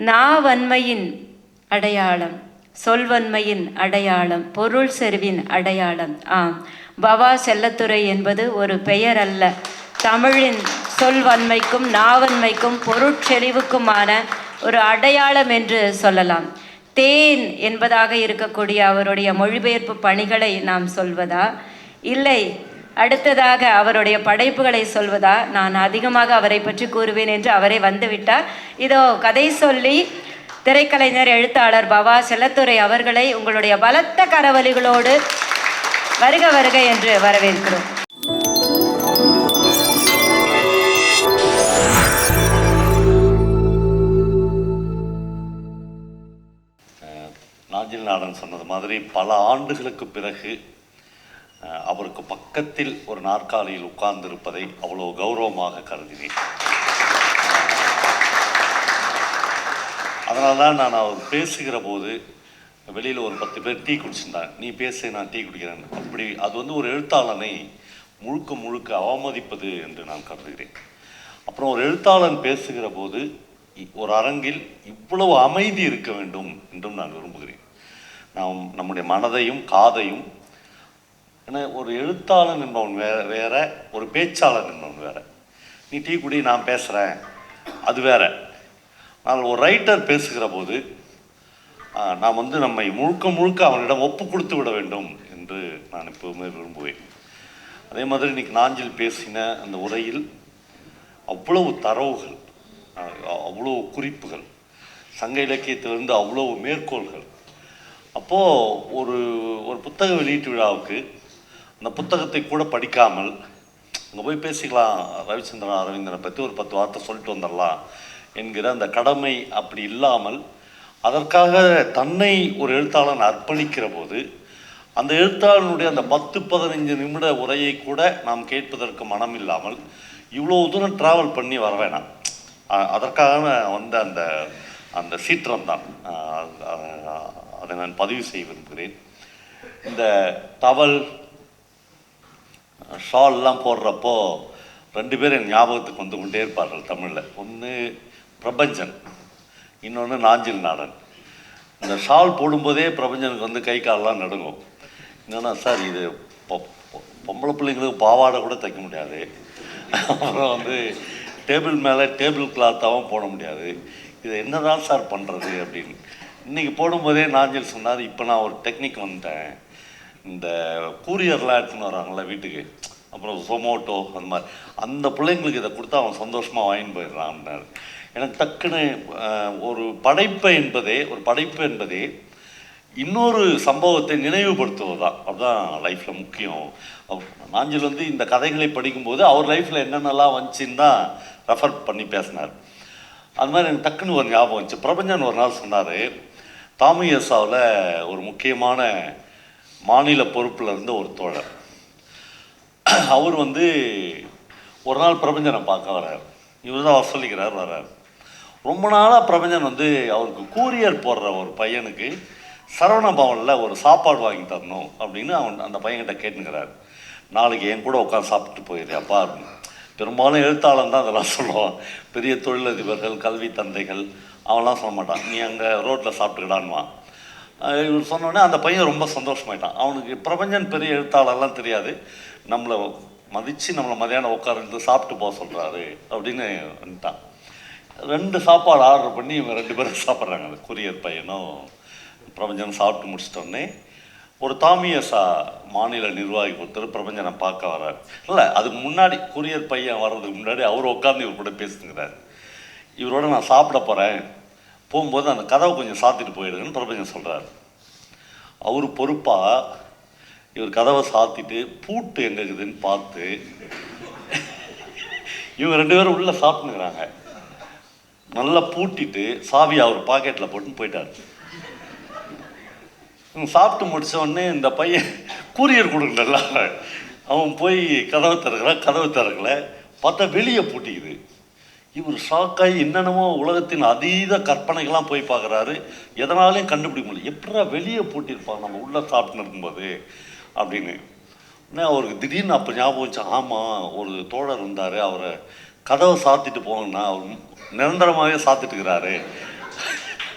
நாவன்மையின் அடையாளம், சொல்வன்மையின் அடையாளம், பொருள் செறிவின் அடையாளம். ஆம், வவா செல்லத்துரை என்பது ஒரு பெயர் அல்ல, தமிழின் சொல்வன்மைக்கும் நாவன்மைக்கும் பொருட்செறிவுக்குமான ஒரு அடையாளம் என்று சொல்லலாம். தேன் என்பதாக இருக்கக்கூடிய அவருடைய மொழிபெயர்ப்பு பணிகளை நாம் சொல்வதா, இல்லை அடுத்ததாக அவருடைய படைப்புகளை சொல்வதா? நான் அதிகமாக அவரை பற்றி கூறுவேன் என்று அவரே வந்துவிட்டார். இதோ கதை சொல்லி திரைக்கலைஞர் எழுத்தாளர் வவா செல்லத்துரை அவர்களை உங்களுடைய பலத்த கரவொலிகளோடு வருக வருக என்று வரவேற்கிறோம். நாஞ்சில் நாடன் சொன்னது மாதிரி பல ஆண்டுகளுக்கு பிறகு அவருக்கு பக்கத்தில் ஒரு நாற்காலியில் உட்கார்ந்திருப்பதை அவ்வளோ கௌரவமாக கருதினேன். அதனால தான் நான் அவர் பேசுகிற போது வெளியில் ஒரு 10 பேர் டீ குடிச்சிருந்தாங்க, நீ பேச நான் டீ குடிக்கிறேன். அப்படி அது ஒரு எழுத்தாளனை முழுக்க முழுக்க அவமதிப்பது என்று நான் கருதுகிறேன். அப்புறம் ஒரு எழுத்தாளன் பேசுகிற போது ஒரு அரங்கில் இவ்வளவு அமைதி இருக்க வேண்டும் என்றும் நான் விரும்புகிறேன். நாம் நம்முடைய மனதையும் காதையும், ஏன்னா ஒரு எழுத்தாளன் என்பவன் வேற, ஒரு பேச்சாளன் என்பவன் வேற. நீ டீ குடி நான் பேசுகிறேன் அது வேற. ஆனால் ஒரு ரைட்டர் பேசுகிற போது நாம் நம்மை முழுக்க முழுக்க அவனிடம் ஒப்பு கொடுத்து விட வேண்டும் என்று நான் எப்போவுமே விரும்புவேன். அதே மாதிரி இன்னைக்கு நாஞ்சில் பேசின அந்த உரையில் அவ்வளவு தரவுகள், அவ்வளோ குறிப்புகள், சங்க இலக்கியத்திலிருந்து அவ்வளோ மேற்கோள்கள். அப்போது ஒரு ஒரு புத்தக வெளியீட்டு விழாவுக்கு அந்த புத்தகத்தை கூட படிக்காமல் அங்கே போய் பேசிக்கலாம், ரவிச்சந்திரன் அரவிந்தனை பற்றி ஒரு 10 வார்த்தை சொல்லிட்டு வந்துடலாம் என்கிற அந்த கடமை அப்படி இல்லாமல் அதற்காக தன்னை ஒரு எழுத்தாளன் அர்ப்பணிக்கிற போது அந்த எழுத்தாளனுடைய அந்த 10-15 நிமிட உரையை கூட நாம் கேட்பதற்கு மனம் இல்லாமல் இவ்வளோ தூரம் ட்ராவல் பண்ணி வர வேணாம். அதற்காக வந்த அந்த அந்த சீற்றம் தான் அதை நான் பதிவு செய்ய விரும்புகிறேன். இந்த டவல் ஷால்லாம் போடுறப்போ 2 பேர் என் ஞாபகத்துக்கு வந்து கொண்டே இருப்பார்கள் தமிழில். ஒன்று பிரபஞ்சன், இன்னொன்று நாஞ்சில் நாடன். இந்த ஷால் போடும்போதே பிரபஞ்சனுக்கு வந்து கை காலெலாம் நடுங்கும். என்னென்னா, சார் இது பொம்பளை பிள்ளைங்களுக்கு பாவாடை கூட தைக்க முடியாது, அப்புறம் டேபிள் மேலே டேபிள் கிளாத்தாகவும் போட முடியாது, இதை என்ன தான் சார் பண்ணுறது அப்படின்னு. இன்றைக்கி போடும்போதே நாஞ்சில் சொன்னார், இப்போ நான் ஒரு டெக்னிக் வந்துட்டேன், இந்த கூரியர்லாம் எடுத்துன்னு வராங்கள வீட்டுக்கு, அப்புறம் சொமோட்டோ அந்த மாதிரி, அந்த பிள்ளைங்களுக்கு இதை கொடுத்தா அவன் சந்தோஷமாக வாங்கிட்டு போயிடுறான் அப்படின்னாரு. எனக்கு டக்குன்னு ஒரு படைப்பு என்பதே இன்னொரு சம்பவத்தை நினைவுபடுத்துவது தான். அதுதான் லைஃப்பில் முக்கியம். நாஞ்சில் இந்த கதைகளை படிக்கும்போது அவர் லைஃப்பில் என்னென்னலாம் வந்துச்சின்னு தான் ரெஃபர் பண்ணி பேசினார். அது மாதிரி எனக்கு டக்குன்னு ஒரு ஞாபகம் வந்துச்சு. பிரபஞ்சன் ஒரு நாள் சொன்னார், தாமியசாவில் ஒரு முக்கியமான மாநில பொறுப்பில் இருந்த ஒரு தோழர், அவர் ஒரு நாள் பிரபஞ்சனை பார்க்க வர்றார். இவர் தான் வசூலிக்கிறார் வர்றார். ரொம்ப நாளாக பிரபஞ்சன் அவருக்கு கூரியர் போடுற ஒரு பையனுக்கு சரவண பவனில் ஒரு சாப்பாடு வாங்கி தரணும் அப்படின்னு அந்த பையன்கிட்ட கேட்டுங்கிறார். நாளைக்கு என் கூட உட்காந்து சாப்பிட்டு போயிடுறியாப்பா அப்படின்னு. பெரும்பாலும் எழுத்தாளன் தான் அதெல்லாம் சொல்லுவான். பெரிய தொழிலதிபர்கள், கல்வி தந்தைகள் அவன்லாம் சொல்ல மாட்டான், நீ அங்கே ரோட்டில் சாப்பிட்டுக்கிடான்வான். இவர் சொன்னோடனே அந்த பையன் ரொம்ப சந்தோஷமாயிட்டான். அவனுக்கு பிரபஞ்சன் பெரிய எழுத்தாளர்லாம் தெரியாது, நம்மளை மதித்து நம்மளை மதியானம் உட்கார்ந்து சாப்பிட்டு போக சொல்கிறாரு அப்படின்னு வந்துட்டான். 2 சாப்பாடு ஆர்டர் பண்ணி இவங்க 2 பேரும் சாப்பிட்றாங்க. அந்த கூரியர் பையனும் பிரபஞ்சனும் சாப்பிட்டு முடிச்சிட்டோடனே ஒரு தாமியசா மாநில நிர்வாகி ஒருத்தர் பிரபஞ்சனை பார்க்க வர்றார். இல்லை, அதுக்கு முன்னாடி கூரியர் பையன் வர்றதுக்கு முன்னாடி அவர் உட்காந்து இவர் கூட பேசுங்கிறார். இவரோட நான் சாப்பிட போகிறேன், போகும்போது அந்த கதவை கொஞ்சம் சாத்திட்டு போயிடுங்கன்னு பிரபஞ்சன் சொல்கிறார். அவர் பொறுப்பாக இவர் கதவை சாத்திட்டு பூட்டு எங்கே இருக்குதுன்னு பார்த்து இவங்க 2 பேரும் உள்ளே சாப்பிட்டுங்கிறாங்க. நல்லா பூட்டிட்டு சாவி அவர் பாக்கெட்டில் போட்டுன்னு போயிட்டார். சாப்பிட்டு முடிச்ச உடனே இந்த பையன் கூரியர் கொடுக்கல, அவன் போய் கதவை திறக்கல, பார்த்தா வெளியே பூட்டிக்குது. இவர் ஷாக்காகி என்னென்னமோ உலகத்தின் அதீத கற்பனைகள்லாம் போய் பார்க்குறாரு. எதனாலையும் கண்டுபிடிக்க முடியல, எப்படா வெளியே பூட்டியிருப்பாங்க நம்ம உள்ளே சாப்பிட்டுன்னு இருக்கும்போது அப்படின்னு. அவருக்கு திடீர்னு அப்போ ஞாபகம் வச்சு, ஆமாம் ஒரு தோழர் இருந்தார், அவரை கதவை சாத்திட்டு போங்கன்னா அவர் நிரந்தரமாகவே சாத்திட்டுக்கிறாரு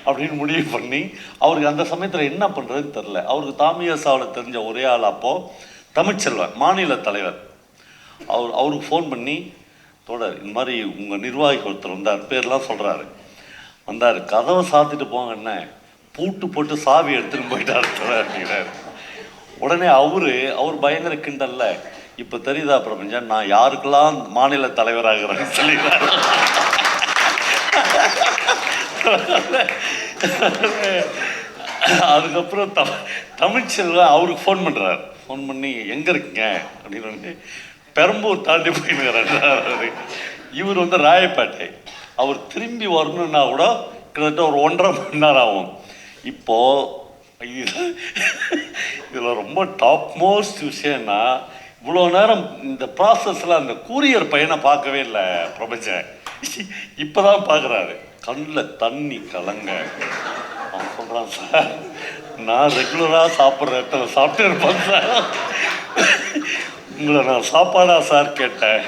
அப்படின்னு முடிவு பண்ணி அவருக்கு அந்த சமயத்தில் என்ன பண்ணுறதுன்னு தெரில. அவருக்கு தாமியசாவில் தெரிஞ்ச ஒரே ஆள் அப்போது தமிழ்ச்செல்வன் மாநில தலைவர். அவருக்கு ஃபோன் பண்ணி, தோழர் இந்த மாதிரி உங்கள் நிர்வாகி ஒருத்தர் வந்தார், பேர்லாம் சொல்கிறாரு, வந்தார், கதவை சாத்திட்டு போங்கண்ணே, பூட்டு போட்டு சாவி எடுத்துன்னு போயிட்டார் அப்படிங்கிறாரு. உடனே அவர் பயங்கர கிண்டல்ல, இப்போ தெரியுதா பிரபஞ்சன் நான் யாருக்கெல்லாம் மாநில தலைவராகிறேன்னு சொல்லிடுறாரு. அதுக்கப்புறம் தமிழ்ச்செல்வன் அவருக்கு ஃபோன் பண்ணுறாரு. ஃபோன் பண்ணி எங்கே இருக்கீங்க அப்படின்னு, பெரம்பூர் தாண்டி போயிடுறாரு. இவர் வந்து ராயப்பேட்டை. அவர் திரும்பி வரணுன்னா கூட கிட்டத்தட்ட ஒரு 1.5 மணி நேரம் ஆகும். இப்போது இதில் ரொம்ப டாப் மோஸ்ட் விஷயம்னா, இவ்வளோ நேரம் இந்த ப்ராசஸில் அந்த கூரியர் பையனை பார்க்கவே இல்லை பிரபஞ்சன். இப்போ தான் பார்க்குறாரு. கண்ணில் தண்ணி கலங்க. அவன் சொல்கிறான், சார் நான் ரெகுலராக சாப்பிட்ற இடத்துல சாப்பிட்டு இருப்பேன் சார், உங்களை நான் சாப்பாடா சார் கேட்டேன்.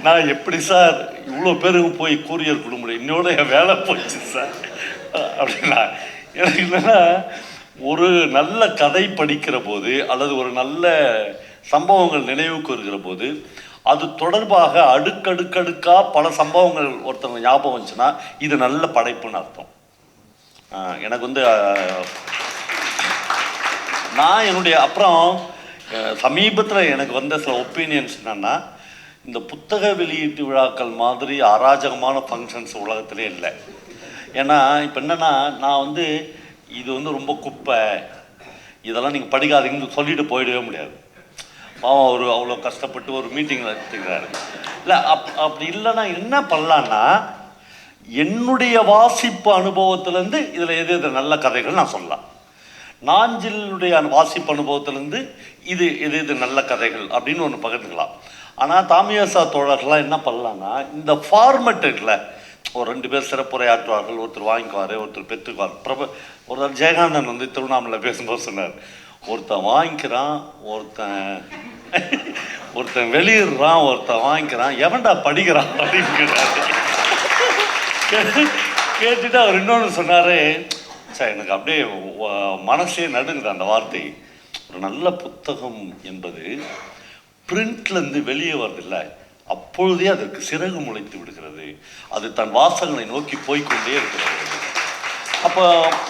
நான் எப்படி சார் இவ்வளோ பேருக்கு போய் கூரியர் கொடுக்க முடியும், இன்னோட என் வேலை போச்சு சார் அப்படின்னா. எனக்கு இல்லைன்னா ஒரு நல்ல கதை படிக்கிற போது அல்லது ஒரு நல்ல சம்பவங்கள் நினைவுக்கு வருகிற போது அது தொடர்பாக அடுக்கடுக்கடுக்காக பல சம்பவங்கள் ஒருத்தவங்க ஞாபகம் வந்துச்சுன்னா இது நல்ல படைப்புன்னு அர்த்தம். எனக்கு வந்து நான் என்னுடைய அப்புறம் சமீபத்தில் எனக்கு வந்த சில ஒப்பீனியன்ஸ் என்னென்னா, இந்த புத்தக வெளியீட்டு விழாக்கள் மாதிரி அராஜகமான ஃபங்க்ஷன்ஸ் உலகத்திலே இல்லை. ஏன்னா இப்போ என்னென்னா, நான் வந்து இது வந்து ரொம்ப குப்பை, இதெல்லாம் நீங்கள் படிக்காதீங்கன்னு சொல்லிட்டு போயிடவே முடியாது. பாவம் அவர் அவ்வளோ கஷ்டப்பட்டு ஒரு மீட்டிங்கில் எடுத்துக்கிறாரு. இல்லை அப்படி இல்லைன்னா என்ன பண்ணலான்னா, என்னுடைய வாசிப்பு அனுபவத்திலேருந்து இதில் எது நல்ல கதைகள் நான் சொல்லலாம், நாஞ்சிலுடைய வாசிப்பு அனுபவத்திலேருந்து எது நல்ல கதைகள் அப்படின்னு ஒன்று பகிர்ந்துக்கலாம். ஆனால் தாமியசா தோழர்கள்லாம் என்ன பண்ணலான்னா, இந்த ஃபார்மெட் இருக்குல்ல, ஒரு 2 பேர் சிறப்புரையாற்றுவார்கள், ஒருத்தர் வாங்கிக்குவார், ஒருத்தர் பெற்றுக்குவார். ஒருத்தர் ஜெயகாந்தன் வந்து திருவண்ணாமலை பேசும்போது சொன்னார், ஒருத்தன் வாங்கிக்கிறான், ஒருத்தன் வெளியிடுறான், ஒருத்தன் வாங்கிக்கிறான், எவன்டா படிக்கிறான் அப்படிங்கிறாரு. கேட்டுட்டு அவர் இன்னொன்று சொன்னார், சார் எனக்கு அப்படியே மனசே நடுங்குது அந்த வார்த்தை. ஒரு நல்ல புத்தகம் என்பது பிரிண்ட்லேருந்து வெளியே வருதில்லை, அப்பொழுதே அதற்கு சிறகு முளைத்து விடுகிறது, அது தன் வாசகங்களை நோக்கி போய்கொண்டே இருக்கிறது. அப்போ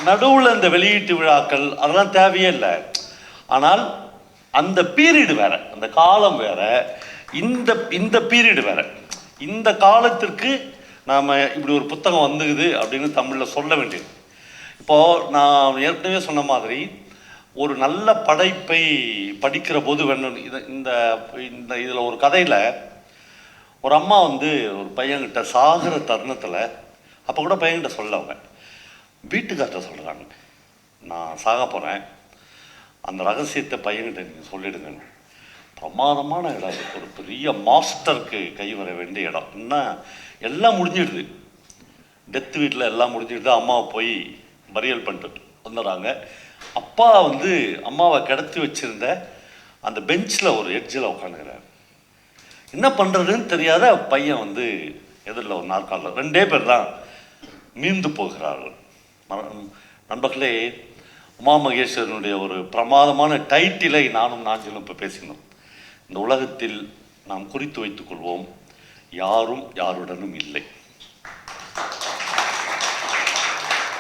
நடுவில் இந்த வெளியீட்டு விழாக்கள் அதெல்லாம் தேவையே இல்லை. ஆனால் அந்த பீரியடு வேற, அந்த காலம் வேற, இந்த பீரியடு வேற. இந்த காலத்திற்கு நாம் இப்படி ஒரு புத்தகம் வந்துக்குது அப்படின்னு தமிழில் சொல்ல வேண்டியது. இப்போது நான் ஏற்கனவே சொன்ன மாதிரி ஒரு நல்ல படைப்பை படிக்கிற போது வேணும். இந்த இதில் ஒரு கதையில் ஒரு அம்மா வந்து ஒரு பையன்கிட்ட சாகிற தருணத்தில், அப்போ கூட பையன்கிட்ட சொல்லவங்க வீட்டுக்கார்ட்ட சொல்கிறாங்க, நான் சாக போகிறேன், அந்த ரகசியத்தை பையன்கிட்ட நீங்கள் சொல்லிடுங்க. பிரமாதமான இடம், ஒரு பெரிய மாஸ்டருக்கு கை வர வேண்டிய இடம். இன்னும் எல்லாம் முடிஞ்சிடுது, டெத்து வீட்டில் எல்லாம் முடிஞ்சிடுது. அம்மாவை போய் பரியல் பண்ணிட்டு வந்துடுறாங்க. அப்பா வந்து அம்மாவை கிடத்தி வச்சுருந்த அந்த பெஞ்சில் ஒரு எட்ஜில் உட்காந்துக்கிறார். என்ன பண்ணுறதுன்னு தெரியாத பையன் வந்து எதிரில் ஒரு நாற்காலில் 2 பேர் தான் மீண்டு போகிறார்கள். நண்பர்களே, உமா மகேஸ்வரனுடைய ஒரு பிரமாதமான டைட்டிலை நானும் நாஞ்சிலும் இப்போ பேசினோம். இந்த உலகத்தில் நாம் குறித்து வைத்துக் கொள்வோம், யாரும் யாருடனும் இல்லை.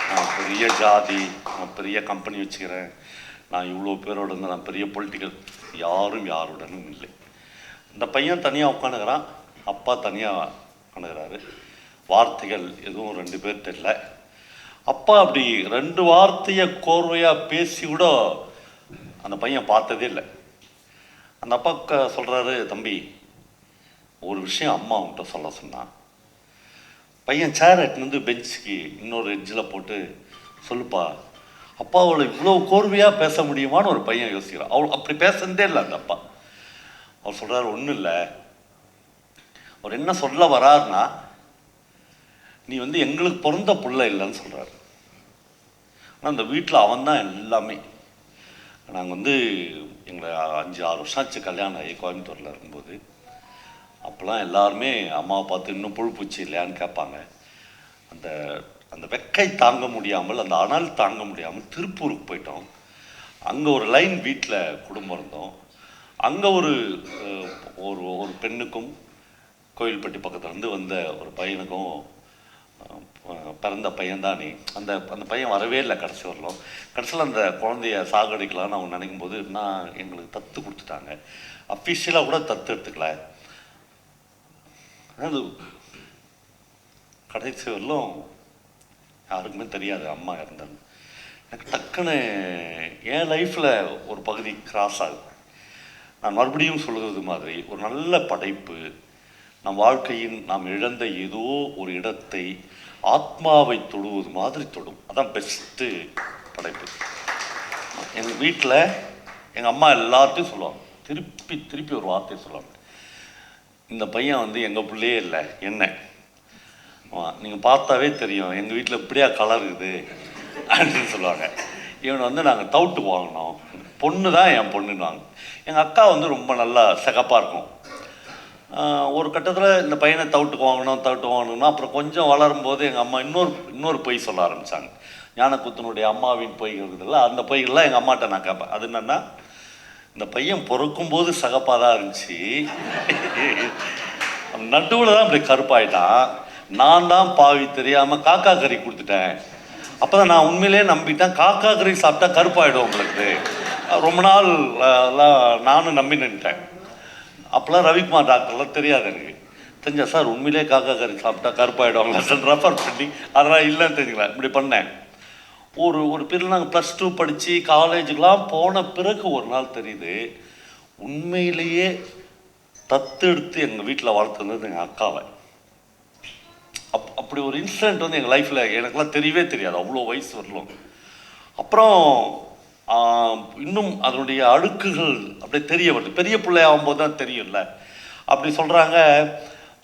நான் பெரிய ஜாதி, நான் பெரிய கம்பெனி வச்சுக்கிறேன், நான் இவ்வளோ பேரோட இருந்து நான் பெரிய பொலிட்டிக்கல், யாரும் யாருடனும் இல்லை. இந்த பையன் தனியாக உட்காந்துக்கிறான், அப்பா தனியாக உட்காந்துக்கிறாரு. வார்த்தைகள் எதுவும் 2 பேர்கிட்ட இல்லை. அப்பா அப்படி 2 வார்த்தையை கோர்வையாக பேசி கூட அந்த பையன் பார்த்ததே இல்லை. அந்த அப்பா சொல்கிறாரு, தம்பி ஒரு விஷயம் அம்மா அவன்கிட்ட சொல்ல சொன்னான். பையன் சேர் எட்டுன்னு பெஞ்சுக்கு இன்னொரு எட்ஜில் போட்டு, சொல்லுப்பா. அப்பா அவளை இவ்வளோ கோர்வையாக பேச முடியுமான்னு ஒரு பையன் யோசிக்கிறான். அவள் அப்படி பேசுனதே இல்லை அந்த அப்பா. அவர் சொல்கிறார், ஒன்றும் இல்லை, அவர் என்ன சொல்ல வராருன்னா, நீ வந்து எங்களுக்கு பிறந்த பிள்ளை இல்லைன்னு சொல்கிறாரு. ஆனால் அந்த வீட்டில் அவன் தான் எல்லாமே. நாங்கள் வந்து எங்களை 5-6 வருஷம் ஆச்சு கல்யாணம் ஆகி கோயம்புத்தூரில் இருக்கும்போது. அப்போல்லாம் எல்லாருமே அம்மாவை பார்த்து இன்னும் புழு பூச்சி இல்லையான்னு கேட்பாங்க. அந்த வெக்கை தாங்க முடியாமல், அந்த அனல் தாங்க முடியாமல் திருப்பூருக்கு போயிட்டோம். அங்கே ஒரு லைன் வீட்டில் குடும்பம் இருந்தோம். அங்கே ஒரு ஒரு பெண்ணுக்கும் கோயில்பட்டி பக்கத்துலேருந்து வந்த ஒரு பையனுக்கும் பிறந்த பையன்தானே. அந்த பையன் வரவே இல்லை கடைசி வரலும். கடைசியில் அந்த குழந்தைய சாகடிக்கலான்னு அவங்க நினைக்கும் போது எங்களுக்கு தத்து கொடுத்துட்டாங்க. அஃபிஷியலாக கூட தத்து எடுத்துக்கல. அது கடைசி வரலும் யாருக்குமே தெரியாது அம்மா இறந்தது. எனக்கு டக்குன்னு என் லைஃப்பில் ஒரு பகுதி கிராஸ் ஆகுது. நான் மறுபடியும் சொல்கிறது மாதிரி ஒரு நல்ல படைப்பு நம் வாழ்க்கையின் நாம் இழந்த ஏதோ ஒரு இடத்தை ஆத்மாவை தொடுவது மாதிரி தொடும். அதான் பெஸ்ட்டு படைப்பு. எங்கள் வீட்டில் எங்கள் அம்மா எல்லார்ட்டையும் சொல்லுவாங்க, திருப்பி திருப்பி ஒரு வார்த்தையை சொல்லுவாங்க, இந்த பையன் வந்து எங்கள் பிள்ளையே இல்லை என்ன, நீங்கள் பார்த்தாவே தெரியும் எங்கள் வீட்டில் இப்படியா கலர் இருக்குது அப்படின்னு சொல்லுவாங்க. இவனை வந்து நாங்கள் தவிட்டு வாங்கினோம், பொண்ணு தான் என் பொண்ணுன்னாங்க. எங்கள் அக்கா வந்து ரொம்ப நல்லா சிகப்பாக இருக்கும். ஒரு கட்டத்தில் இந்த பையனை தவிட்டு வாங்கணும்னா அப்புறம் கொஞ்சம் வளரும்போது எங்கள் அம்மா இன்னொரு பொய் சொல்ல ஆரம்பித்தாங்க. ஞானக்கூத்தனுடைய அம்மாவின் பொய்கள் இருக்குதுல்ல, அந்த பொய்கள்லாம் எங்கள் அம்மாட்ட நான் கேட்பேன். அது என்னென்னா, இந்த பையன் பிறக்கும்போது சகப்பாக தான் இருந்துச்சு, நடுவில் தான் இப்படி கருப்பாயிட்டான், நான் தான் பாவி தெரியாமல் காக்கா கறி கொடுத்துட்டேன். அப்போ தான் நான் உண்மையிலே நம்பிட்டேன், காக்கா கறி சாப்பிட்டா கருப்பாயிடும் உங்களுக்கு. ரொம்ப நாள் நானும் நம்பி நின்ட்டேன். அப்போலாம் ரவிக்குமார் டாக்டர்லாம் தெரியாது எனக்கு. தெரிஞ்சா சார் உண்மையிலே காக்கா கறி சாப்பிட்டா கருப்பாயிடுவாங்களா சார் ரெஃபர் பண்ணி அதெல்லாம் இல்லைன்னு தெரிஞ்சுக்கலாம். இப்படி பண்ணேன். ஒரு பேரில் நாங்கள் +2 படித்து காலேஜுக்கெலாம் போன பிறகு ஒரு நாள் தெரியுது, உண்மையிலேயே தத்தெடுத்து எங்கள் வீட்டில் வளர்த்துனது எங்கள் அக்காவை. அப்படி ஒரு இன்சிடெண்ட் வந்து எங்கள் லைஃப்பில் எனக்குலாம் தெரியவே தெரியாது, அவ்வளோ வயசு வரலும். அப்புறம் இன்னும் அதனுடைய அடுக்குகள் அப்படியே தெரிய வருது. பெரிய பிள்ளை ஆகும்போது தான் தெரியும்ல. அப்படி சொல்கிறாங்க,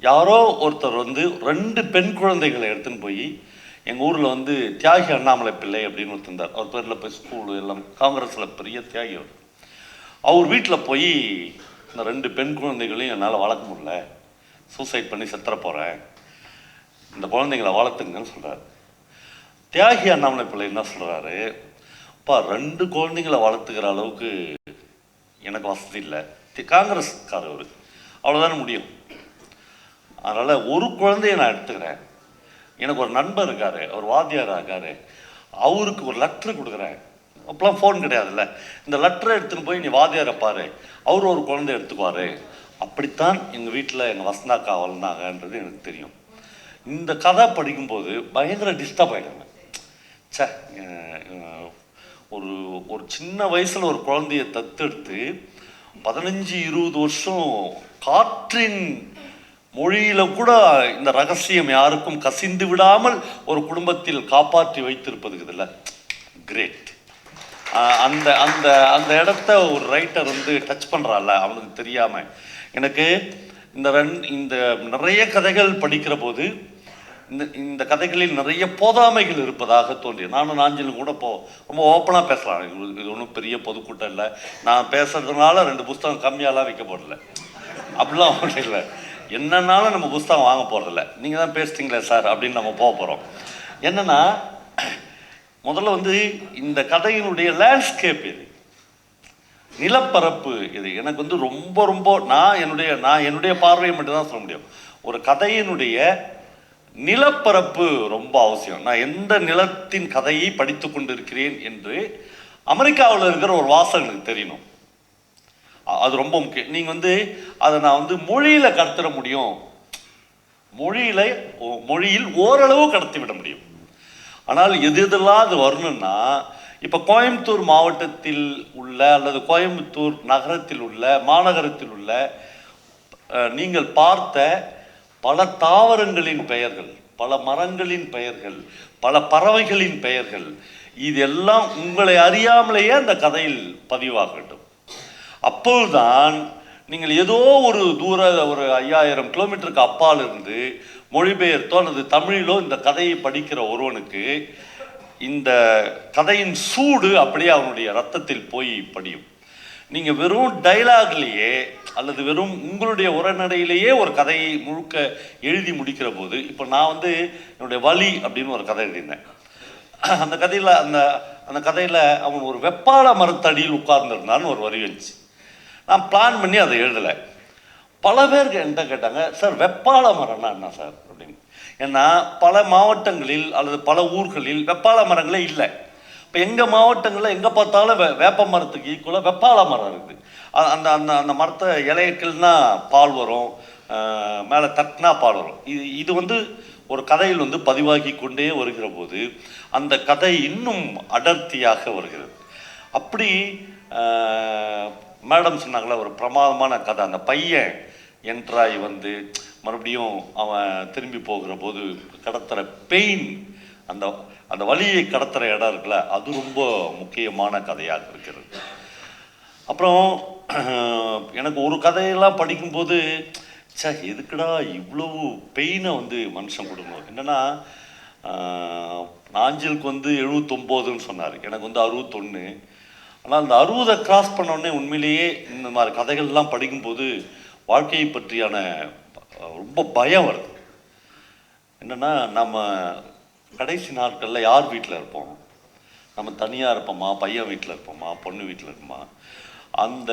யாரோ ஒருத்தர் வந்து 2 பெண் குழந்தைகளை எடுத்துன்னு போய் எங்கள் ஊரில் வந்து தியாகி அண்ணாமலை பிள்ளை அப்படின்னு ஒருத்தந்தார். அவர் பேரில் போய் ஸ்கூலு எல்லாம் காங்கிரஸில் பெரிய தியாகி அவர் வீட்டில் போய் இந்த 2 பெண் குழந்தைகளையும் என்னால் வளர்க்க முடியல, சூசைட் பண்ணி செத்துற போகிறேன், இந்த குழந்தைங்களை வளர்த்துங்கன்னு சொல்கிறார். தியாகி அண்ணாமலை பிள்ளை என்ன சொல்கிறாரு, 2 குழந்தைங்களை வளர்த்துக்கிற அளவுக்கு எனக்கு வசதி இல்லை, காங்கிரஸ்காரர் அவ்வளோதானே முடியும், அதனால் ஒரு குழந்தைய நான் எடுத்துக்கிறேன், எனக்கு ஒரு நண்பர் இருக்கார், அவர் வாத்தியார் இருக்கார், அவருக்கு ஒரு லெட்ரு கொடுக்குறேன். அப்போலாம் ஃபோன் கிடையாதுல்ல, இந்த லெட்டரை எடுத்துன்னு போய் நீ வாத்தியாரை பாரு, அவர் ஒரு குழந்தை எடுத்துக்குவார். அப்படித்தான் எங்கள் வீட்டில் எங்கள் வசந்தாக்கா வளர்ந்தாங்கன்றது எனக்கு தெரியும். இந்த கதை படிக்கும்போது பயங்கர டிஸ்டர்ப் ஆகிடுங்க. சே, ஒரு சின்ன வயசில் ஒரு குழந்தைய தத்தெடுத்து 15-20 வருஷம் காற்றின் மொழியில் கூட இந்த ரகசியம் யாருக்கும் கசிந்து விடாமல் ஒரு குடும்பத்தில் காப்பாற்றி வைத்திருப்பதுக்கு இல்லை, கிரேட். அந்த அந்த அந்த இடத்த ஒரு ரைட்டர் வந்து டச் பண்ணுறாள் அவனுக்கு தெரியாமல். எனக்கு இந்த நிறைய கதைகள் படிக்கிற போது இந்த கதைகளில் நிறைய போதாமைகள் இருப்பதாக தோன்றியது. நானும் நாஞ்சிலும் கூட ரொம்ப ஓப்பனாக பேசலாம். இது ஒன்றும் பெரிய பொதுக்கூட்டம் இல்லை, நான் பேசுறதுனால 2 புஸ்தகம் கம்மியாலாம் வைக்க போகிறதில்ல, அப்படிலாம் ஒன்றும் இல்லை. என்னன்னாலும் நம்ம புஸ்தகம் வாங்க போகிறதில்ல, நீங்கள் தான் பேசிட்டீங்களே சார் அப்படின்னு நம்ம போக போகிறோம். என்னென்னா, முதல்ல வந்து இந்த கதையினுடைய லேண்ட்ஸ்கேப் இது, நிலப்பரப்பு இது எனக்கு வந்து ரொம்ப நான் என்னுடைய பார்வையை மட்டும்தான் சொல்ல முடியும். ஒரு கதையினுடைய நிலப்பரப்பு ரொம்ப அவசியம். நான் எந்த நிலத்தின் கதையை படித்து கொண்டிருக்கிறேன் என்று அமெரிக்காவில் இருக்கிற ஒரு வாசகனுக்கு தெரியணும், அது ரொம்ப முக்கியம். நீங்கள் வந்து அதை நான் வந்து மொழியில் கடத்திட முடியும், மொழியில் ஓரளவு கடத்தி விட முடியும். ஆனால் எதெல்லாம் அது வரணும்னா, இப்போ கோயம்புத்தூர் மாவட்டத்தில் உள்ள அல்லது கோயம்புத்தூர் நகரத்தில் உள்ள மாநகரத்தில் உள்ள நீங்கள் பார்த்த பல தாவரங்களின் பெயர்கள், பல மரங்களின் பெயர்கள், பல பறவைகளின் பெயர்கள், இதெல்லாம் உங்களை அறியாமலேயே அந்த கதையில் பதிவாகட்டும். அப்போதுதான் நீங்கள் ஏதோ ஒரு ஒரு 5000 கிலோமீட்டருக்கு அப்பால் இருந்து மொழிபெயர்த்தோ அல்லது தமிழிலோ இந்த கதையை படிக்கிற ஒருவனுக்கு இந்த கதையின் சூடு அப்படியே அவனுடைய ரத்தத்தில் போய் படியும். நீங்கள் வெறும் டைலாக்லேயே அல்லது வெறும் உங்களுடைய உரைநடையிலேயே ஒரு கதையை முழுக்க எழுதி முடிக்கிற போது, இப்போ நான் வந்து என்னுடைய வலி அப்படின்னு ஒரு கதை எழுதினேன். அந்த கதையில் அந்த கதையில் அவன் ஒரு வெப்பாள மரத்தடியில் உட்கார்ந்துருந்தான்னு ஒரு வரி வந்துச்சு. நான் பிளான் பண்ணி அதை எழுதலை. பல பேருக்கு என்கிட்ட கேட்டாங்க, சார் வெப்பாள மரம்னா என்ன சார் அப்படின்னு. ஏன்னா பல மாவட்டங்களில் அல்லது பல ஊர்களில் வெப்பாள மரங்களே இல்லை. இப்போ எங்கள் மாவட்டங்களில் எங்கே பார்த்தாலும் வேப்ப மரத்துக்கு ஈக்குவலாக வெப்பாள மரம் இருக்குது. அந்த அந்த அந்த மரத்தை இலையக்கிள்னா பால் வரும், மேலே தட்டினா பால் வரும். இது வந்து ஒரு கதையில் வந்து பதிவாகி கொண்டே வருகிற போது அந்த கதை இன்னும் அடர்த்தியாக வருகிறது. அப்படி மேடம் சொன்னாங்களே ஒரு பிரமாதமான கதை, அந்த பையன் என்ட்ராய் வந்து மறுபடியும் அவன் திரும்பி போகிற போது கடத்துகிற பெயின், அந்த அந்த வலியை கடத்துகிற இடம் இருக்குல்ல, அது ரொம்ப முக்கியமான கதையாக இருக்கிறது. அப்புறம் எனக்கு ஒரு கதையெல்லாம் படிக்கும்போது எதுக்குடா இவ்வளவு பெயினை வந்து மனுஷன் கொடுக்கணும். என்னென்னா நாஞ்சிலுக்கு வந்து 79ன்னு சொன்னார், எனக்கு வந்து 61. ஆனால் அந்த 60 கிராஸ் பண்ணோடனே உண்மையிலேயே இந்த மாதிரி கதைகள்லாம் படிக்கும்போது வாழ்க்கையை பற்றியான ரொம்ப பயம் வருது. என்னென்னா நம்ம கடைசி நாட்களில் யார் வீட்டில் இருப்போம்? நம்ம தனியாக இருப்போமா, பையன் வீட்டில் இருப்போமா, பொண்ணு வீட்டில் இருப்போமா? அந்த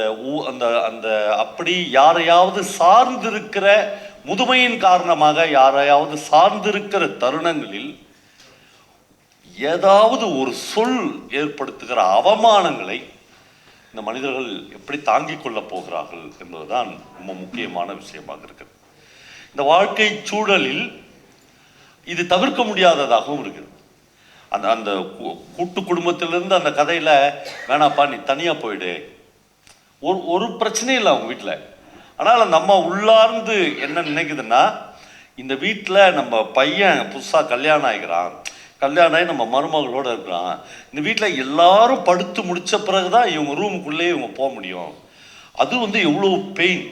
அந்த அந்த அப்படி யாரையாவது சார்ந்திருக்கிற முதுமையின் காரணமாக யாரையாவது சார்ந்திருக்கிற தருணங்களில் ஏதாவது ஒரு சொல் ஏற்படுத்துகிற அவமானங்களை இந்த மனிதர்கள் எப்படி தாங்கிக் கொள்ளப் போகிறார்கள் என்பதுதான் ரொம்ப முக்கியமான விஷயமாக இருக்கிறது. இந்த வாழ்க்கை சூழலில் இது தவிர்க்க முடியாததாகவும் இருக்குது. அந்த அந்த கூட்டு குடும்பத்திலிருந்து அந்த கதையில் வேணாப்பா நீ தனியாக போயிடு, ஒரு பிரச்சனையும் இல்லை அவங்க வீட்டில். ஆனால் அந்த அம்மா உள்ளார்ந்து என்ன நினைக்குதுன்னா, இந்த வீட்டில் நம்ம பையன் புதுசாக கல்யாணம் ஆகிக்கிறான், கல்யாணம் ஆகி நம்ம மருமகளோடு இருக்கிறான், இந்த வீட்டில் எல்லாரும் படுத்து முடித்த பிறகு தான் இவங்க ரூமுக்குள்ளேயே இவங்க போக முடியும். அது வந்து எவ்வளோ பெயின்.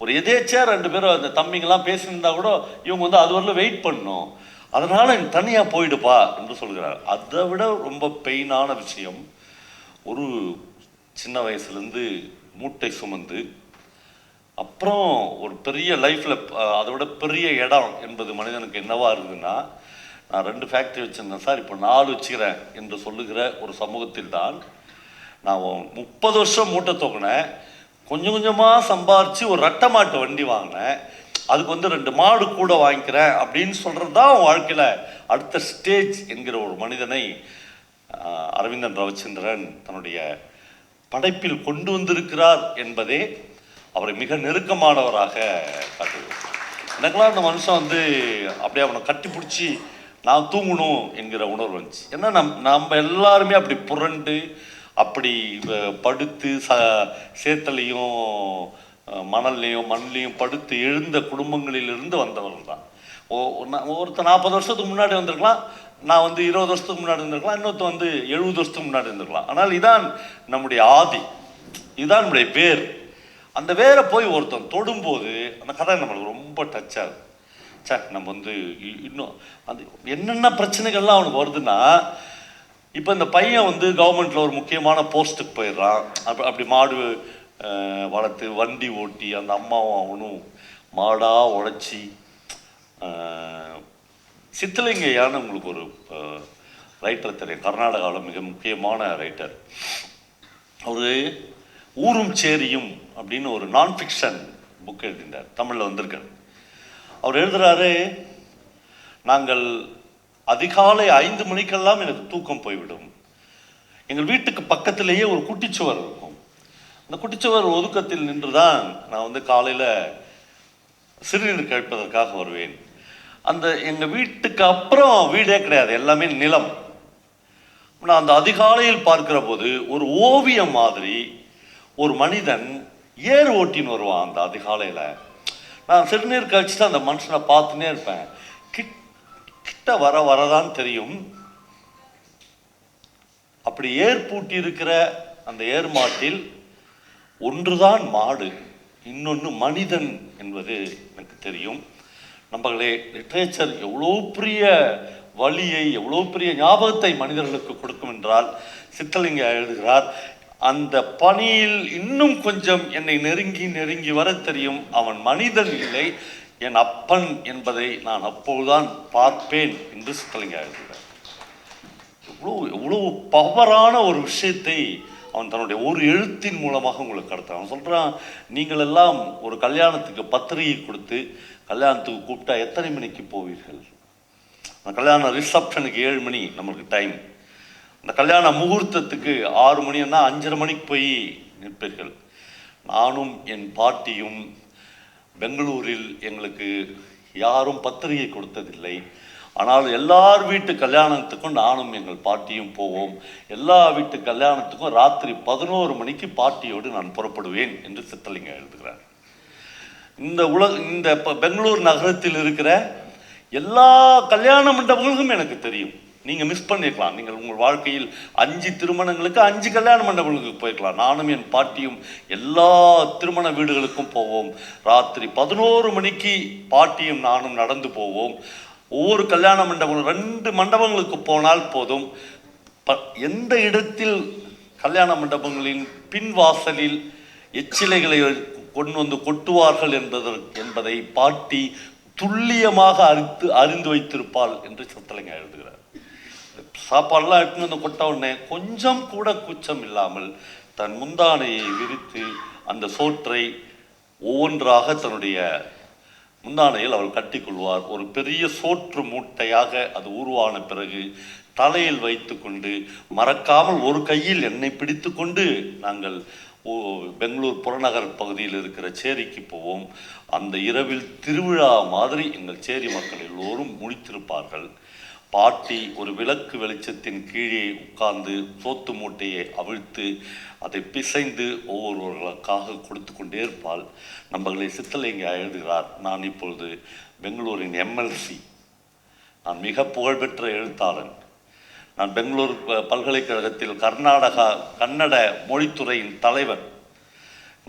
ஒரு எதேச்சியாக 2 பேரும் அந்த தம்பிங்கெல்லாம் பேசியிருந்தா கூட இவங்க வந்து அது வரல வெயிட் பண்ணணும். அதனால் தனியாக போயிடுப்பா என்று சொல்கிறார். அதை விட ரொம்ப பெயினான விஷயம், ஒரு சின்ன வயசுலேருந்து மூட்டை சுமந்து அப்புறம் ஒரு பெரிய லைஃப்பில் அதை விட பெரிய இடம் என்பது மனிதனுக்கு என்னவா இருக்குதுன்னா, நான் 2 ஃபேக்ட்ரி வச்சுருந்தேன் சார், இப்போ 4 வச்சுக்கிறேன் என்று சொல்லுகிற ஒரு சமூகத்தில் தான் நான் 30 வருஷம் மூட்டை தூக்கினேன், கொஞ்சம் கொஞ்சமாக சம்பாரித்து ஒரு ரெட்டை மாட்டு வண்டி வாங்கினேன், அதுக்கு வந்து 2 மாடு கூட வாங்கிக்கிறேன் அப்படின்னு சொல்கிறது தான் அவன் வாழ்க்கையில் அடுத்த ஸ்டேஜ் என்கிற ஒரு மனிதனை அரவிந்தன் ரவிச்சந்திரன் தன்னுடைய படைப்பில் கொண்டு வந்திருக்கிறார் என்பதே அவரை மிக நெருக்கமானவராக காட்டுது. எனக்கெல்லாம் அந்த மனுஷன் வந்து அப்படியே அவனை கட்டி பிடிச்சி நான் தூங்கணும் என்கிற உணர்வு வந்துச்சு. ஏன்னா நம்ம எல்லாருமே அப்படி புரண்டு அப்படி படுத்து சேத்தலையும் மணல்லையும் மண்லையும் படுத்து எழுந்த குடும்பங்களிலிருந்து வந்தவர்கள் தான். ஒருத்தர் 40 வருஷத்துக்கு முன்னாடி வந்திருக்கலாம், நான் வந்து 20 வருஷத்துக்கு முன்னாடி இருந்திருக்கலாம், இன்னொருத்தர் வந்து 70 வருஷத்துக்கு முன்னாடி இருந்திருக்கலாம். ஆனால் இதான் நம்முடைய ஆதி, இதுதான் நம்முடைய வேர். அந்த வேரை போய் ஒருத்தன் தொடும்போது அந்த கதை நம்மளுக்கு ரொம்ப டச் ஆகுது. நம்ம வந்து இன்னும் அந்த என்னென்ன பிரச்சனைகள்லாம் அவனுக்கு வருதுன்னா, இப்போ இந்த பையன் வந்து கவர்மெண்ட்டில் ஒரு முக்கியமான போஸ்ட்டுக்கு போயிடுறான். அப்படி மாடு வளர்த்து வண்டி ஓட்டி அந்த அம்மாவும் அவனும் மாடாக உழைச்சி, சித்தலிங்கையான்னு உங்களுக்கு ஒரு ரைட்டர் தெரியும், கர்நாடகாவில் மிக முக்கியமான ரைட்டர். அவர் ஊரும் சேரியும் அப்படின்னு ஒரு நான் ஃபிக்ஷன் புக் எழுதினார், தமிழில் வந்திருக்கார். அவர் எழுதுகிறாரு, நாங்கள் அதிகாலை 5 மணிக்கெல்லாம் எனக்கு தூக்கம் போய்விடும். எங்கள் வீட்டுக்கு பக்கத்திலேயே ஒரு குட்டிச்சுவர் இருக்கும். அந்த குட்டிச்சுவர் ஒதுக்கத்தில் நின்று தான் நான் வந்து காலையில் சிறுநீர் கழிப்பதற்காக வருவேன். அந்த எங்கள் வீட்டுக்கு அப்புறம் வீடே கிடையாது, எல்லாமே நிலம். நான் அந்த அதிகாலையில் பார்க்கிற போது ஒரு ஓவியம் மாதிரி ஒரு மனிதன் ஏர் ஓட்டின்னு வருவான். அந்த அதிகாலையில் நான் சிறுநீர் கழிச்சுட்டு அந்த மனுஷனை பார்த்துன்னே இருப்பேன். கிட்ட வரதான் தெரியும், அப்படி ஏர் பூட்டி இருக்கிற அந்த ஏர் மாட்டில் ஒன்றுதான் மாடு, இன்னொன்று மனிதன் என்பது எனக்கு தெரியும். நம்மளே லிட்ரேச்சர் எவ்வளோ பெரிய வலியை, எவ்வளோ பெரிய ஞாபகத்தை மனிதர்களுக்கு கொடுக்கும் என்றால், சித்தலிங்க எழுதுகிறார், அந்த பணியில் இன்னும் கொஞ்சம் என்னை நெருங்கி நெருங்கி வர தெரியும். அவன் மனிதன் இல்லை, என் அப்பன் என்பதை நான் அப்போதுதான் பார்ப்பேன் என்று சித்தலிங்கம் எழுதுகிறார். எவ்வளோ பவரான ஒரு விஷயத்தை அவன் தன்னுடைய ஒரு எழுத்தின் மூலமாக உங்களுக்கு கடத்தான். அவன் சொல்கிறான், நீங்கள் எல்லாம் ஒரு கல்யாணத்துக்கு பத்திரிகை கொடுத்து கல்யாணத்துக்கு கூப்பிட்டா எத்தனை மணிக்கு போவீர்கள்? அந்த கல்யாண ரிசப்ஷனுக்கு 7 மணி நம்மளுக்கு டைம். அந்த கல்யாண முகூர்த்தத்துக்கு 6 மணின்னா 5:30 மணிக்கு போய் நிற்பீர்கள். நானும் என் பாட்டியும் பெங்களூரில் எங்களுக்கு யாரும் பத்திரிகை கொடுத்ததில்லை. ஆனால் எல்லார் வீட்டு கல்யாணத்துக்கும் நானும் எங்கள் பாட்டியும் போவோம். எல்லா வீட்டு கல்யாணத்துக்கும் ராத்திரி 11 மணிக்கு பாட்டியோடு நான் புறப்படுவேன் என்று சித்தலிங்கம் எழுதுகிறார். இந்த பெங்களூர் நகரத்தில் இருக்கிற எல்லா கல்யாண மண்டபங்களுக்கும் எனக்கு தெரியும். நீங்கள் மிஸ் பண்ணிருக்கலாம். நீங்கள் உங்கள் வாழ்க்கையில் 5 திருமணங்களுக்கு 5 கல்யாண மண்டபங்களுக்கு போயிருக்கலாம். நானும் என் பாட்டியும் எல்லா திருமண வீடுகளுக்கும் போவோம். ராத்திரி 11 மணிக்கு பாட்டியும் நானும் நடந்து போவோம். ஒவ்வொரு கல்யாண மண்டபம் 2 மண்டபங்களுக்கு போனால் போதும். எந்த இடத்தில் கல்யாண மண்டபங்களின் பின்வாசலில் எச்சிலைகளை கொண்டு வந்து கொட்டுவார்கள் என்பதை பாட்டி துல்லியமாக அறிந்து வைத்திருப்பாள் என்று சித்தலிங்கம் எழுதுகிறார். சாப்பாடெல்லாம் எடுத்துன்னு வந்து கொட்ட உடனே கொஞ்சம் கூட கூச்சம் இல்லாமல் தன் முந்தானையை விரித்து அந்த சோற்றை ஒவ்வொன்றாக தன்னுடைய முந்தானையில் அவள் கட்டிக்கொள்வார். ஒரு பெரிய சோற்று மூட்டையாக அது உருவான பிறகு தலையில் வைத்து கொண்டு மறக்காமல் ஒரு கையில் என்னை பிடித்து கொண்டு நாங்கள் பெங்களூர் புறநகர் பகுதியில் இருக்கிற சேரிக்கு போவோம். அந்த இரவில் திருவிழா மாதிரி எங்கள் சேரி மக்கள் எல்லோரும் முழித்திருப்பார்கள். பாட்டி ஒரு விளக்கு வெளிச்சத்தின் கீழே உட்கார்ந்து சோத்து மூட்டையை அவிழ்த்து அதை பிசைந்து ஒவ்வொருவர்களுக்காக கொடுத்து கொண்டே இருப்பாள். நம்மளை சித்தலிங்கம் எழுதுகிறார், நான் இப்பொழுது பெங்களூரின் எம்எல்சி, நான் மிக புகழ்பெற்ற எழுத்தாளன், நான் பெங்களூர் பல்கலைக்கழகத்தில் கன்னட மொழித்துறையின் தலைவர்,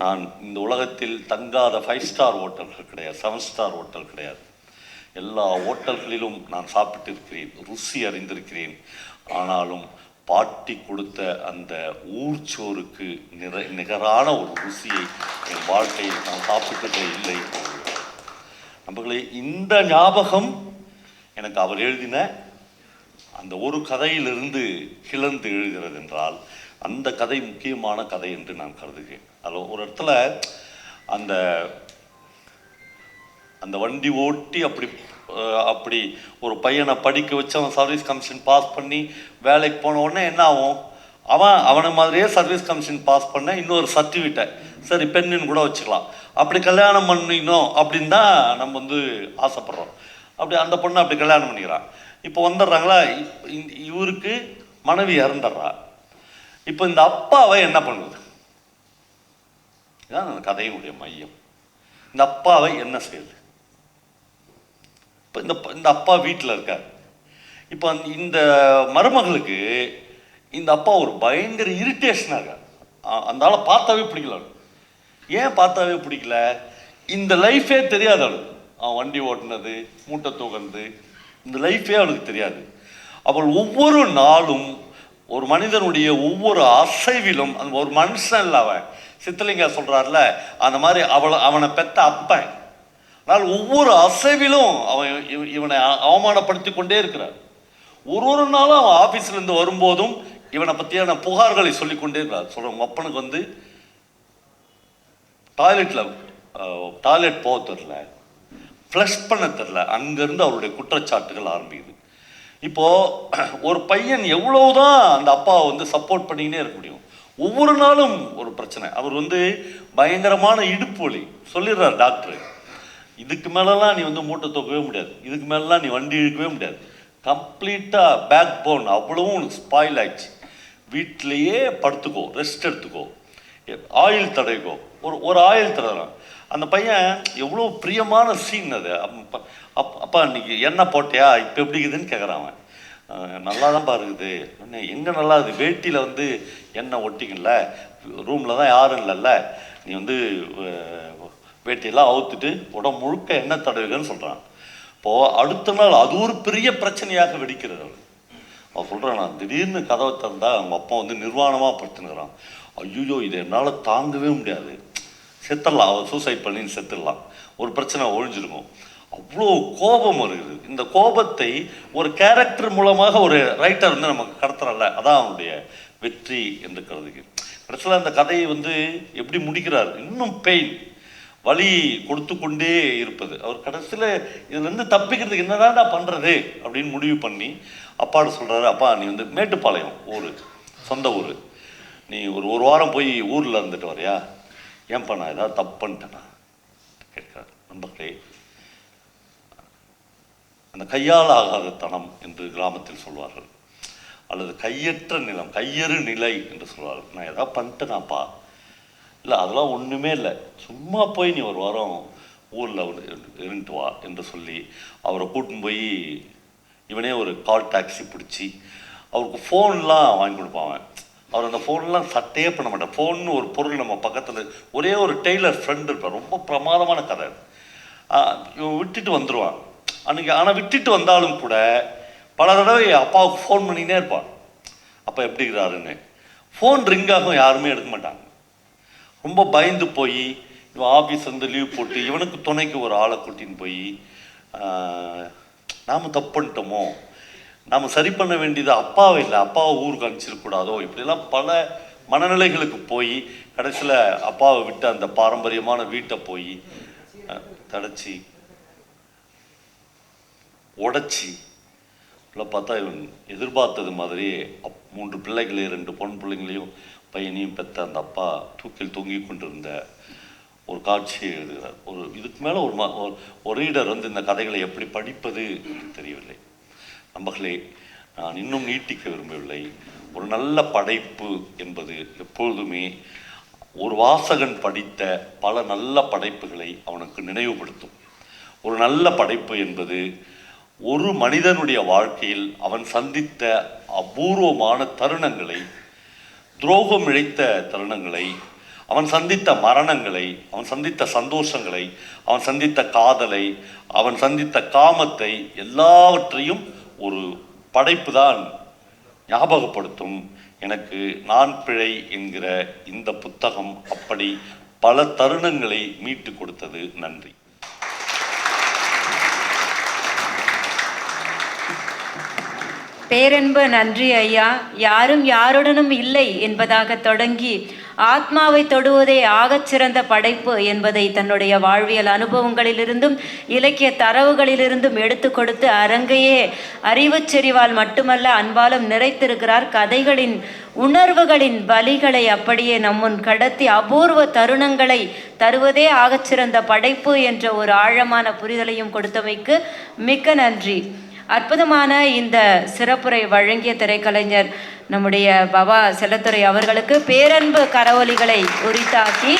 நான் இந்த உலகத்தில் தங்காத 5 ஸ்டார் ஹோட்டல்கள் கிடையாது, 7 ஸ்டார் ஹோட்டல் கிடையாது, எல்லா ஹோட்டல்களிலும் நான் சாப்பிட்டிருக்கிறேன், ருசி அறிந்திருக்கிறேன். ஆனாலும் பாட்டி கொடுத்த அந்த ஊர்ச்சோருக்கு நிகரான ஒரு ருசியை என் வாழ்க்கையில் நான் சாப்பிட்டதே இல்லை. நம்மளே இந்த ஞாபகம் எனக்கு அவர் எழுதின அந்த ஒரு கதையிலிருந்து கிளர்ந்து எழுகிறது என்றால் அந்த கதை முக்கியமான கதை என்று நான் கருதுகிறேன். அதில் ஒரு இடத்துல அந்த வண்டி ஓட்டி அப்படி ஒரு பையனை படிக்க வச்சு அவன் சர்வீஸ் கமிஷன் பாஸ் பண்ணி வேலைக்கு போன உடனே என்ன ஆகும், அவனை மாதிரியே சர்வீஸ் கமிஷன் பாஸ் பண்ண இன்னொரு சர்டிஃபிகேட், சரி பெண்ணுன்னு கூட வச்சுக்கலாம், அப்படி கல்யாணம் பண்ணிக்கணும் அப்படின்னு தான் நம்ம ஆசைப்படுறோம். அப்படி அந்த பொண்ணை அப்படி கல்யாணம் பண்ணிக்கிறான். இப்போ வந்துடுறாங்களா, இவருக்கு மனைவி இறந்துடுறா. இப்போ இந்த அப்பாவை என்ன பண்ணுது? இதுதான் அந்த கதையினுடைய மையம். இந்த அப்பாவை என்ன செய்யுது? இப்போ இந்த அப்பா வீட்டில் இருக்கார். இப்போ இந்த மருமகளுக்கு இந்த அப்பா ஒரு பயங்கர இரிட்டேஷனாக இருக்கார். அந்த ஆளை பார்த்தாவே பிடிக்கல. ஏன் பார்த்தாவே பிடிக்கல? இந்த லைஃபே தெரியாது அவளுக்கு. அவன் வண்டி ஓட்டுனது, மூட்டை தூக்குறது, இந்த லைஃபே அவளுக்கு தெரியாது. அவள் ஒவ்வொரு நாளும் ஒரு மனிதனுடைய ஒவ்வொரு அசைவிலும் அந்த ஒரு மனுஷன் இல்லை அவன். சித்தலிங்கம் சொல்கிறார்ல, அந்த மாதிரி அவனை பெற்ற அப்பன். ஆனால் ஒவ்வொரு அசைவிலும் அவன் இவனை அவமானப்படுத்தி கொண்டே இருக்கிறார். ஒரு நாளும் அவன் ஆஃபீஸ்லேருந்து வரும்போதும் இவனை பற்றியான புகார்களை சொல்லிக்கொண்டே இருக்கிறார். சொல்கிறேன், அப்பனுக்கு டாய்லெட் போக தெரில, ஃப்ளஷ் பண்ண தெரில. அங்கேருந்து அவருடைய குற்றச்சாட்டுகள் ஆரம்பிக்குது. இப்போது ஒரு பையன் எவ்வளவுதான் அந்த அப்பாவை சப்போர்ட் பண்ணிக்கினே இருக்க முடியும்? ஒவ்வொரு நாளும் ஒரு பிரச்சனை. அவர் பயங்கரமான இடுப்பு வலி சொல்லிடுறார் டாக்டர். இதுக்கு மேலெல்லாம் நீ மூட்டை தூக்கவே முடியாது, இதுக்கு மேலெலாம் நீ வண்டி இழுக்கவே முடியாது, கம்ப்ளீட்டாக பேக் போன் அவ்வளவும் உனக்கு ஸ்பாயில் ஆயிடுச்சு, வீட்டிலையே படுத்துக்கோ, ரெஸ்ட் எடுத்துக்கோ, ஆயில் தடவிக்கோ. ஒரு ஆயில் தடவை. அந்த பையன் எவ்வளோ பிரியமான சீன் அது. அப்பா இன்னைக்கு எண்ணெய் போட்டியா, இப்போ எப்படி இருக்குதுன்னு கேட்குறான் அவன். நல்லா தான் இருக்குது. எங்கே நல்லா இருக்குது, வேட்டியில் எண்ணெய் ஒட்டிக்கல, ரூமில் தான் யாரும் இல்லைல்ல, நீ வேட்டியெல்லாம் அவுத்துட்டு உடம்பு முழுக்க எண்ணெய் தடவுகன்னு சொல்கிறான். இப்போது அடுத்த நாள் அது ஒரு பெரிய பிரச்சனையாக வெடிக்கிறது. அவன் சொல்கிறான், நான் திடீர்னு கதவை திறந்தா அவங்க அப்பா நிர்வாணமாக படுத்துனுக்கிறான். ஐயோ இதை என்னால் தாங்கவே முடியாது, செத்துடலாம், அவர் சூசைட் பண்ணி செத்துடலாம், ஒரு பிரச்சனை ஒழிஞ்சிருக்கும். அவ்வளோ கோபம் வருகிறது. இந்த கோபத்தை ஒரு கேரக்டர் மூலமாக ஒரு ரைட்டர் வந்து நமக்கு கடத்துறல, அதான் அவனுடைய வெற்றி என்று கருதுகிறேன். கடைசியில் அந்த கதையை வந்து எப்படி முடிக்கிறார், இன்னும் பெயின் வலி கொடுத்து கொண்டே இருப்பது. அவர் கடைசியில் இதுலேருந்து தப்பிக்கிறதுக்கு என்னதான்டா பண்ணுறது அப்படின்னு முடிவு பண்ணி அப்பாட்ட சொல்கிறாரு, அப்பா நீ வந்து மேட்டுப்பாளையம் ஊர், சொந்த ஊர், நீ ஒரு வாரம் போய் ஊரில் இருந்துட்டு வரையா, ஏன்பா நான் ஏதாவது தப்பு பண்ணிட்டேனா கேட்கிறார். நண்பர்களே, அந்த கையால் ஆகாத தனம் என்று கிராமத்தில் சொல்வார்கள், அல்லது கையற்ற நிலம், கையறு நிலை என்று சொல்வார்கள். நான் ஏதாவது பண்ணிட்டேனாப்பா, இல்லை அதெல்லாம் ஒன்றுமே இல்லை, சும்மா போய் நீ ஒரு வாரம் ஊரில் இருந்துட்டு வா என்று சொல்லி அவரை கூட்டின்னு போய் இவனே ஒரு கால் டாக்ஸி பிடிச்சி அவருக்கு ஃபோன்லாம் வாங்கி கொடுப்பான். அவர் அந்த ஃபோன்லாம் சட்டையே பண்ண மாட்டார். ஃபோன்னு ஒரு பொருள் நம்ம பக்கத்தில் ஒரே ஒரு டெய்லர் ஃப்ரெண்ட் இருப்பார், ரொம்ப பிரமாதமான கதை. இவன் விட்டுட்டு வந்துடுவான் அன்றைக்கி. ஆனால் விட்டுட்டு வந்தாலும் கூட பல தடவை அப்பாவுக்கு ஃபோன் பண்ணினே இருப்பான், அப்பா எப்படி இருக்கிறாருன்னு. ஃபோன் ரிங் ஆகும், யாருமே எடுக்க மாட்டாங்க. ரொம்ப பயந்து போய் இவன் ஆஃபீஸ் வந்து லீவ் போட்டு இவனுக்கு துணைக்கு ஒரு ஆளை கூட்டின்னு போய் நாம் தப்பு பண்ணிட்டோமோ, நாம் சரி பண்ண வேண்டியது அப்பாவை இல்லை, அப்பாவை ஊருக்கு அனுப்பிச்சிடக்கூடாதோ, இப்படிலாம் பல மனநிலைகளுக்கு போய் கடைசியில் அப்பாவை விட்டு அந்த பாரம்பரியமான வீட்டை போய் தடைச்சி உடைச்சி இல்லை பார்த்தா இவன் எதிர்பார்த்தது மாதிரியே 3 பிள்ளைகளையும் 2 பொன் பிள்ளைங்களையும் பையனையும் பெற்ற அந்த அப்பா தூக்கில் தொங்கி கொண்டிருந்த ஒரு காட்சியை எழுதுகிறார். ஒரு இதுக்கு மேலே ஒரு ரீடர் வந்து இந்த கதைகளை எப்படி படிப்பது தெரியவில்லை. நண்பர்களே, நான் இன்னும் நீட்டிக்க விரும்பவில்லை. ஒரு நல்ல படைப்பு என்பது எப்பொழுதுமே ஒரு வாசகன் படித்த பல நல்ல படைப்புகளை அவனுக்கு நினைவுபடுத்தும். ஒரு நல்ல படைப்பு என்பது ஒரு மனிதனுடைய வாழ்க்கையில் அவன் சந்தித்த அபூர்வமான தருணங்களை, துரோகம் இழைத்த தருணங்களை, அவன் சந்தித்த மரணங்களை, அவன் சந்தித்த சந்தோஷங்களை, அவன் சந்தித்த காதலை, அவன் சந்தித்த காமத்தை, எல்லாவற்றையும் ஒரு படைப்பு தான் ஞாபகப்படுத்தும். எனக்கு நான் பிழை என்கிற இந்த புத்தகம் அப்படி பல தருணங்களை மீட்டு கொடுத்தது. நன்றி. பேரன்பு நன்றி ஐயா. யாரும் யாருடனும் இல்லை என்பதாக தொடங்கி ஆத்மாவை தொடுவதே ஆகச்சிறந்த படைப்பு என்பதை தன்னுடைய வாழ்வியல் அனுபவங்களிலிருந்தும் இலக்கிய தரவுகளிலிருந்தும் எடுத்து கொடுத்து அரங்கையே அறிவுச் செறிவால் மட்டுமல்ல அன்பாலும் நிறைத்திருக்கிறார். கதைகளின் உணர்வுகளின் வலிகளை அப்படியே நம்முன் கடத்தி அபூர்வ தருணங்களை தருவதே ஆகச்சிறந்த படைப்பு என்ற ஒரு ஆழமான புரிதலையும் கொடுத்தமைக்கு மிக்க நன்றி. அற்புதமான இந்த சிறப்புரை வழங்கிய திரைக்கலைஞர் நம்முடைய பவா செல்லத்துரை அவர்களுக்கு பேரன்பு கரவொலிகளை உரித்தாக்கி